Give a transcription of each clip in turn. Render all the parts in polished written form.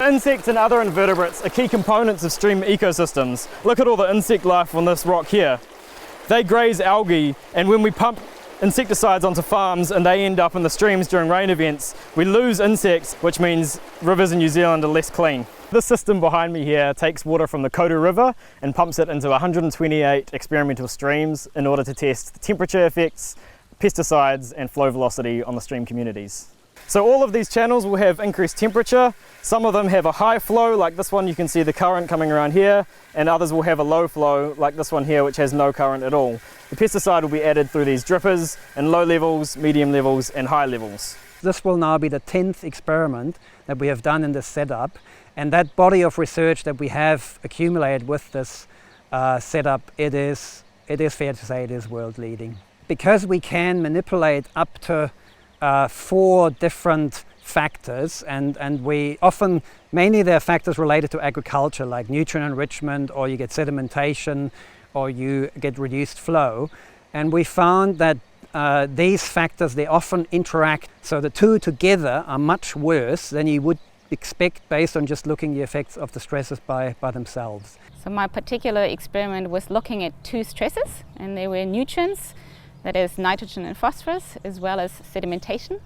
Insects and other invertebrates are key components of stream ecosystems. Look at all the insect life on this rock here. They graze algae, and when we pump insecticides onto farms and they end up in the streams during rain events, we lose insects, which means rivers in New Zealand are less clean. This system behind me here takes water from the Kauru River and pumps it into 128 experimental streams in order to test temperature effects, pesticides and flow velocity on the stream communities. So all of these channels will have increased temperature. Some of them have a high flow, like this one, you can see the current coming around here, and others will have a low flow, like this one here, which has no current at all. The pesticide will be added through these drippers in low levels, medium levels and high levels. This will now be the 10th experiment that we have done in this setup, and that body of research that we have accumulated with this setup, it is fair to say it is world leading. Because we can manipulate up to 4 different factors, and we often, mainly they're factors related to agriculture, like nutrient enrichment, or you get sedimentation, or you get reduced flow. And we found that these factors, they often interact, so the two together are much worse than you would expect based on just looking at the effects of the stresses by themselves. So my particular experiment was looking at 2 stresses, and they were nutrients, that is nitrogen and phosphorus, as well as sedimentation.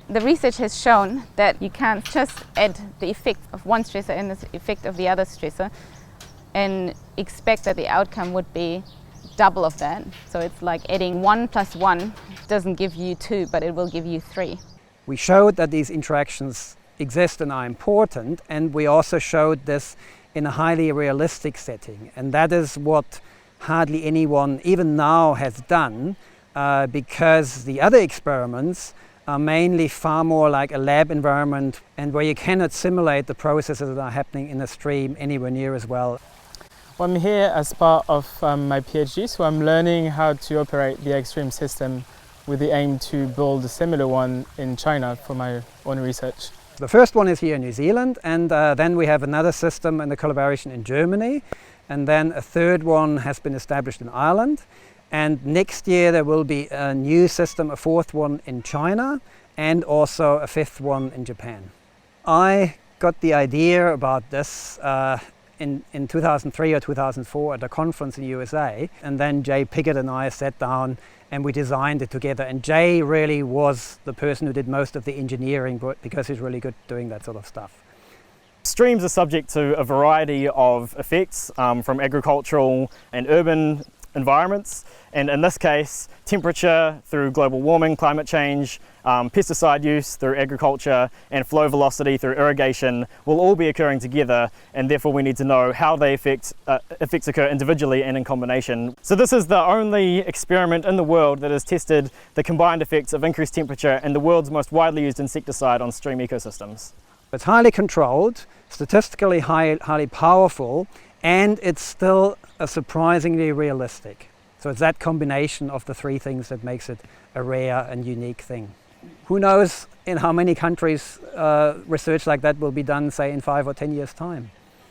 The research has shown that you can't just add the effect of one stressor and the effect of the other stressor and expect that the outcome would be double of that. So it's like adding 1 + 1 doesn't give you 2, but it will give you 3. We showed that these interactions exist and are important, and we also showed this in a highly realistic setting, and that is what hardly anyone even now has done, because the other experiments are mainly far more like a lab environment, and where you cannot simulate the processes that are happening in the stream anywhere near as well. Well, I'm here as part of my PhD, so I'm learning how to operate the X-Stream system with the aim to build a similar one in China for my own research. The first one is here in New Zealand, and then we have another system in the collaboration in Germany, and then a third one has been established in Ireland. And next year there will be a new system, a 4th one in China, and also a 5th one in Japan. I got the idea about this in 2003 or 2004 at a conference in the USA, and then Jay Piggott and I sat down and we designed it together. And Jay really was the person who did most of the engineering, because he's really good doing that sort of stuff. Streams are subject to a variety of effects from agricultural and urban environments, and in this case temperature through global warming, climate change, pesticide use through agriculture and flow velocity through irrigation will all be occurring together, and therefore we need to know how they effects occur individually and in combination. So this is the only experiment in the world that has tested the combined effects of increased temperature and the world's most widely used insecticide on stream ecosystems. It's highly controlled, statistically highly powerful, and it's still surprisingly realistic. So it's that combination of the 3 things that makes it a rare and unique thing. Who knows in how many countries research like that will be done, say, in 5 or 10 years' time.